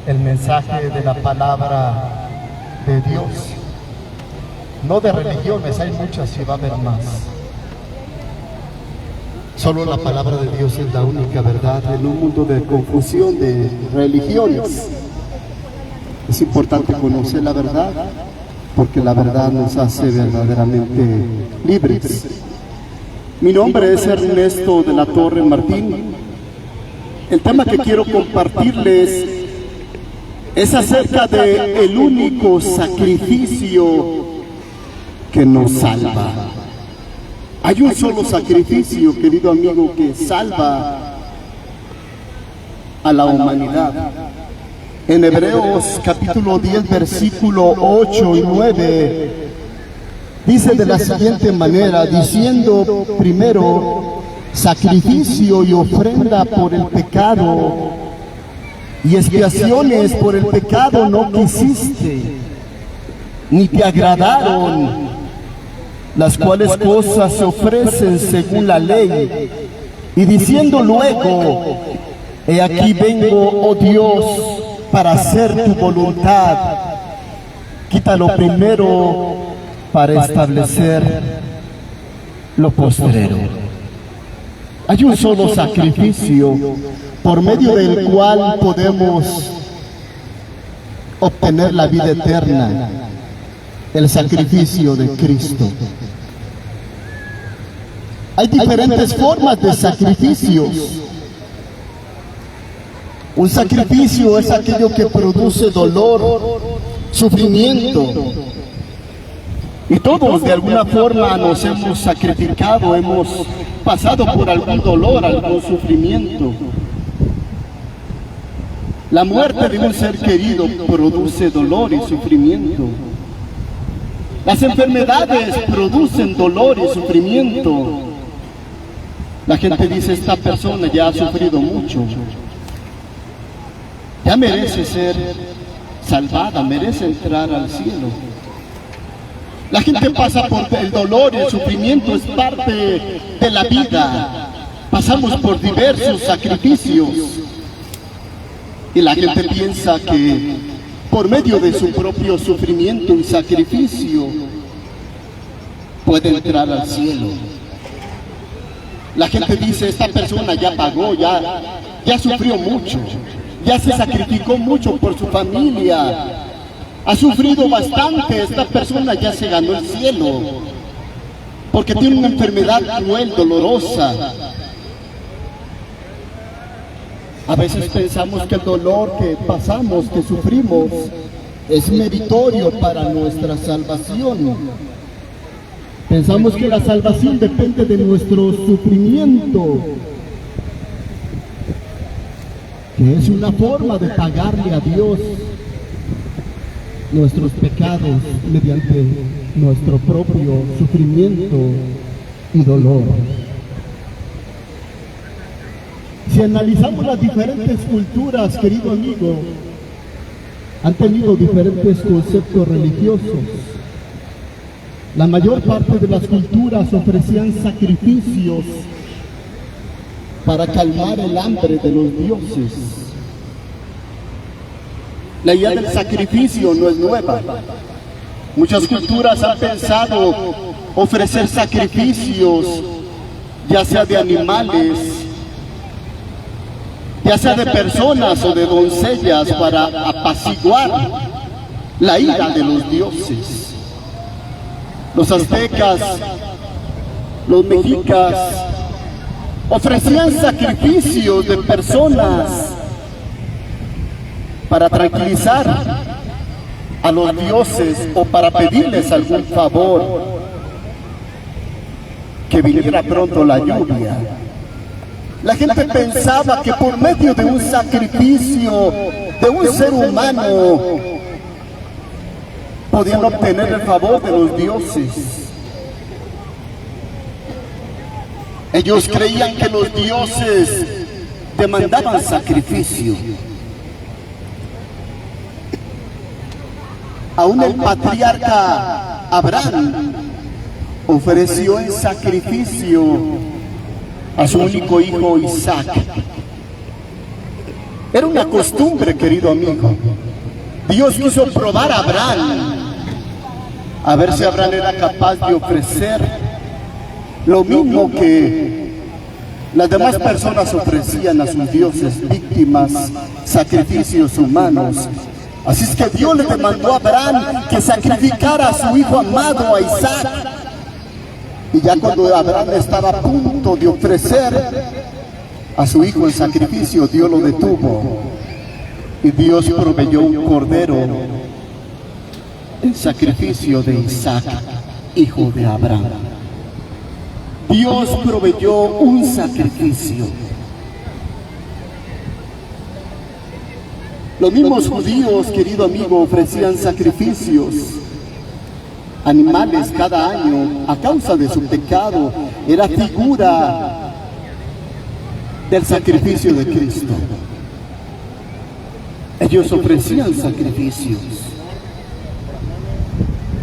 el mensaje de la palabra de Dios. No de religiones, hay muchas y va a haber más. Solo la palabra de Dios es la única verdad en un mundo de confusión de religiones. Es importante conocer la verdad, porque la verdad nos hace verdaderamente libres. Mi nombre es Ernesto de la Torre Martín. El tema que quiero compartirles es acerca del único sacrificio que nos salva. Hay un solo sacrificio, querido amigo, que salva a la humanidad. En Hebreos capítulo 10, versículo 8 y 9, dice de la siguiente manera, diciendo primero, sacrificio y ofrenda por el pecado, y expiaciones por el pecado no quisiste, ni te agradaron, las cuales cosas se ofrecen según la ley, y diciendo luego, he aquí vengo, oh Dios, para hacer tu voluntad. Quita lo primero para establecer lo postrero. Hay un solo sacrificio por medio del cual podemos obtener la vida eterna, el sacrificio de Cristo. Hay diferentes formas de sacrificios. Un sacrificio es aquello que produce dolor, sufrimiento. Y todos de alguna forma nos hemos sacrificado, hemos pasado por algún dolor, algún sufrimiento. La muerte de un ser querido produce dolor y sufrimiento. Las enfermedades producen dolor y sufrimiento. La gente dice, esta persona ya ha sufrido mucho. Ya merece ser salvada, merece entrar al cielo. La gente pasa por el dolor y el sufrimiento, es parte de la vida. Pasamos por diversos sacrificios. Y la gente piensa que por medio de su propio sufrimiento y sacrificio puede entrar al cielo. La gente dice, esta persona ya pagó, ya sufrió mucho. Ya se sacrificó mucho por su familia, ha sufrido bastante, esta persona ya se ganó el cielo, porque tiene una enfermedad cruel, dolorosa. A veces pensamos que el dolor que pasamos, que sufrimos, es meritorio para nuestra salvación. Pensamos que la salvación depende de nuestro sufrimiento, que es una forma de pagarle a Dios nuestros pecados mediante nuestro propio sufrimiento y dolor. Si analizamos las diferentes culturas, querido amigo, han tenido diferentes conceptos religiosos. La mayor parte de las culturas ofrecían sacrificios para calmar el hambre de los dioses. La idea del sacrificio no es nueva. Muchas culturas han pensado ofrecer sacrificios, ya sea de animales, ya sea de personas o de doncellas, para apaciguar la ira de los dioses. Los aztecas, los mexicas, ofrecían sacrificios de personas para tranquilizar a los dioses o para pedirles algún favor, que viniera pronto la lluvia. La gente pensaba que por medio de un sacrificio de un ser humano podían obtener el favor de los dioses. Ellos creían que los dioses demandaban sacrificio. Aún el patriarca Abraham ofreció en sacrificio a su único hijo Isaac. Era una costumbre, querido amigo. Dios quiso probar a Abraham, a ver si Abraham era capaz de ofrecer lo mismo que las demás personas ofrecían a sus dioses: víctimas, sacrificios humanos. Así es que Dios le demandó a Abraham que sacrificara a su hijo amado, a Isaac. Y ya cuando Abraham estaba a punto de ofrecer a su hijo en sacrificio, Dios lo detuvo. Y Dios proveyó un cordero en sacrificio de Isaac, hijo de Abraham. Dios proveyó un sacrificio. Los mismos judíos, querido amigo, ofrecían sacrificios, animales cada año a causa de su pecado. Era figura del sacrificio de Cristo. Ellos ofrecían sacrificios.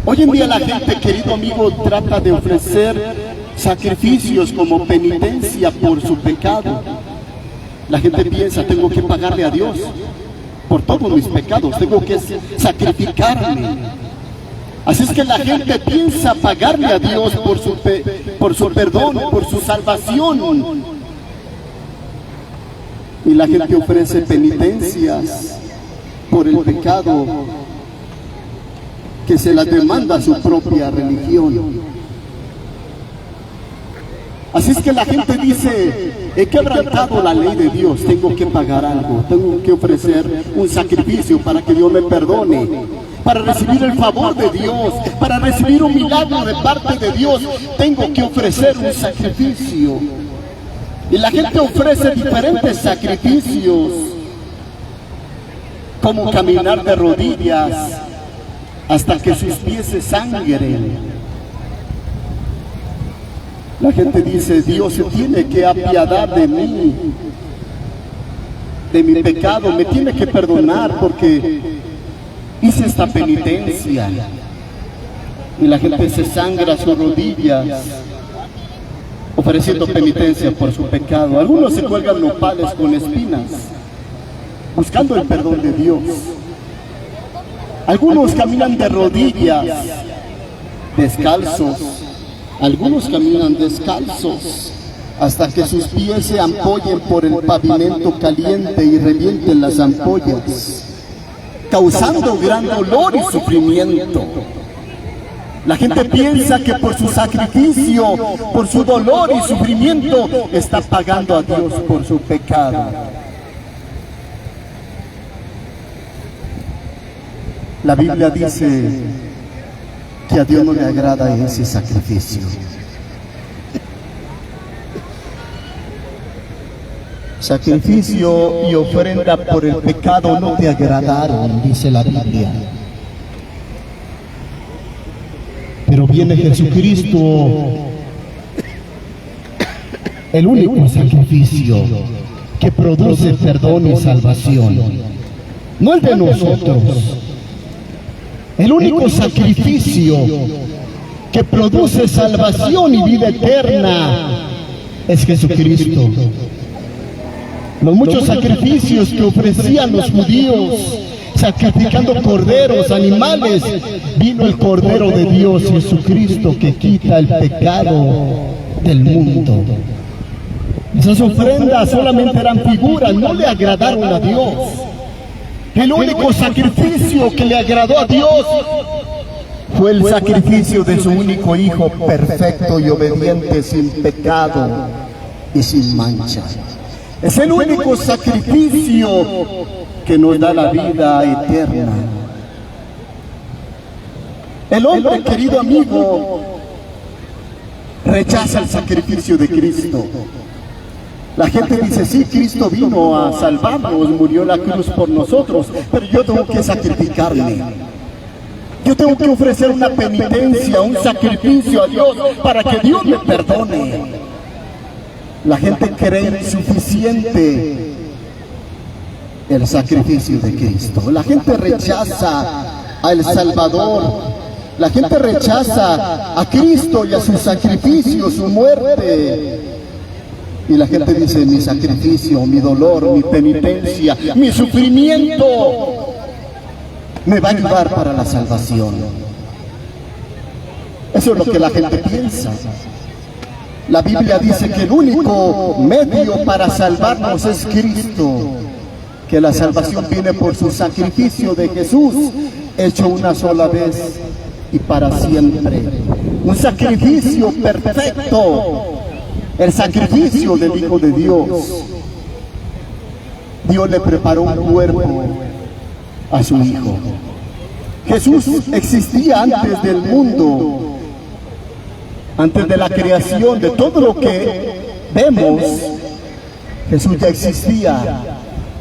Hoy en día la gente, querido amigo, trata de ofrecer sacrificios como penitencia por su pecado. La gente piensa: tengo que pagarle a Dios por todos mis pecados, tengo que sacrificarme. Así es que la gente piensa pagarle a Dios por su perdón, por su salvación. Y la gente ofrece penitencias por el pecado que se las demanda a su propia religión. Así es que la gente dice: he quebrantado la ley de Dios, tengo que pagar algo, tengo que ofrecer un sacrificio para que Dios me perdone, para recibir el favor de Dios, para recibir un milagro de parte de Dios, tengo que ofrecer un sacrificio. Y la gente ofrece diferentes sacrificios, como caminar de rodillas hasta que sus pies se sangren. La gente dice: Dios se tiene que apiadar de mí, de mi pecado, me tiene que perdonar porque hice esta penitencia. Y la gente se sangra sus rodillas ofreciendo penitencia por su pecado. Algunos se cuelgan nopales con espinas buscando el perdón de Dios. Algunos caminan de rodillas, descalzos. Algunos caminan descalzos hasta que sus pies se ampollen por el pavimento caliente y revienten las ampollas, causando gran dolor y sufrimiento. La gente piensa que por su sacrificio, por su dolor y sufrimiento, está pagando a Dios por su pecado. La Biblia dice que a Dios no le agrada ese sacrificio. Sacrificio y ofrenda por el pecado no te agradaron, dice la Biblia. Pero viene Jesucristo, el único sacrificio que produce perdón y salvación, no el de nosotros. El único sacrificio que produce salvación y vida eterna es Jesucristo. Los muchos sacrificios que ofrecían los judíos, sacrificando corderos, animales, vino el Cordero de Dios, Jesucristo, que quita el pecado del mundo. Esas ofrendas solamente eran figuras, no le agradaron a Dios. El único sacrificio que le agradó a Dios fue el sacrificio de su único Hijo, perfecto y obediente, sin pecado y sin mancha. Es el único sacrificio que nos da la vida eterna. El hombre, querido amigo, rechaza el sacrificio de Cristo. La gente dice: sí, Cristo vino a salvarnos, murió en la cruz por nosotros, pero yo tengo que sacrificarme. Yo tengo que ofrecer una penitencia, un sacrificio a Dios para que Dios me perdone. La gente cree insuficiente el sacrificio de Cristo. La gente rechaza al Salvador. La gente rechaza a Cristo y a su sacrificio, su muerte. Y la gente dice, mi sacrificio, mi dolor, mi penitencia, mi sufrimiento me va a ayudar para la salvación. Eso es lo que la gente piensa. La Biblia dice que el único medio para salvarnos es Cristo, que la salvación viene por su sacrificio de Jesús, hecho una sola vez y para siempre. Un sacrificio perfecto, el sacrificio del Hijo de Dios. Dios le preparó un cuerpo a su Hijo. Jesús existía antes del mundo, antes de la creación, de todo lo que vemos. Jesús ya existía,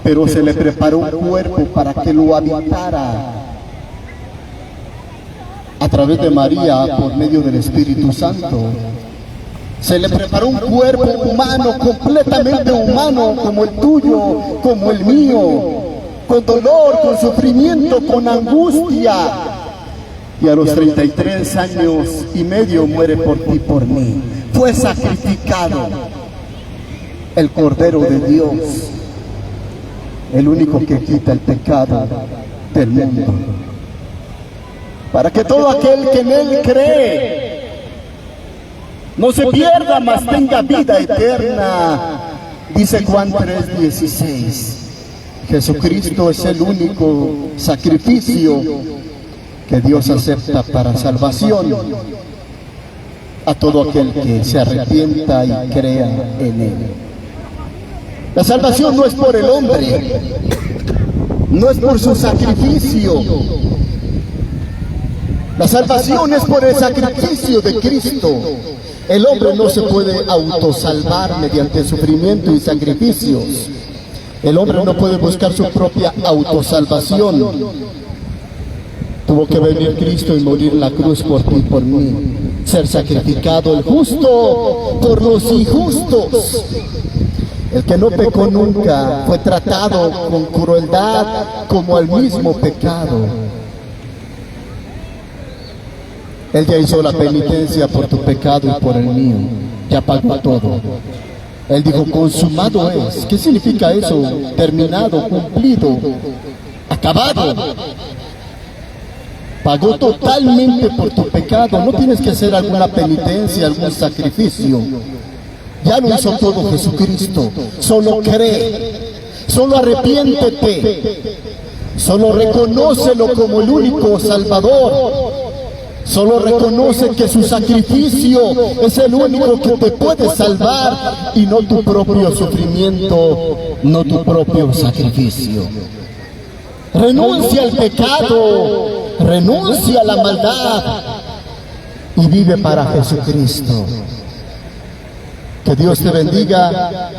pero se le preparó un cuerpo para que lo habitara a través de María, por medio del Espíritu Santo. Se le preparó un cuerpo humano, completamente humano, como el tuyo, como el mío, con dolor, con sufrimiento, con angustia. Y a los 33 años y medio muere por ti y por mí. Fue sacrificado el Cordero de Dios, el único que quita el pecado del mundo, para que todo aquel que en Él cree no se pierda, mas tenga vida eterna. Dice Juan 3:16. Jesucristo es el único sacrificio que Dios acepta para salvación a todo aquel que se arrepienta y crea en Él. La salvación no es por el hombre, no es por su sacrificio. La salvación es por el sacrificio de Cristo. El hombre no se puede autosalvar mediante sufrimiento y sacrificios. El hombre no puede buscar su propia autosalvación. Tuvo que venir Cristo y morir en la cruz por ti y por mí. Ser sacrificado el justo por los injustos. El que no pecó nunca fue tratado con crueldad como al mismo pecado. Él ya hizo la penitencia por tu pecado y por el mío. Ya pagó todo. Él dijo, consumado es. ¿Qué significa eso? Terminado, cumplido, acabado. Pagó totalmente por tu pecado. No tienes que hacer alguna penitencia, algún sacrificio. Ya lo hizo todo Jesucristo. Solo cree, solo arrepiéntete, solo reconócelo como el único Salvador. Solo reconoce que su sacrificio es el único que te puede salvar y no tu propio sufrimiento, no tu propio sacrificio. Renuncia al pecado, renuncia a la maldad y vive para Jesucristo. Que Dios te bendiga.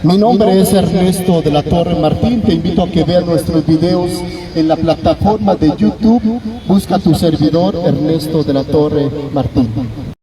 Mi nombre es Ernesto de la Torre Martín. Te invito a que veas nuestros videos en la plataforma de YouTube. Busca tu servidor Ernesto de la Torre Martín.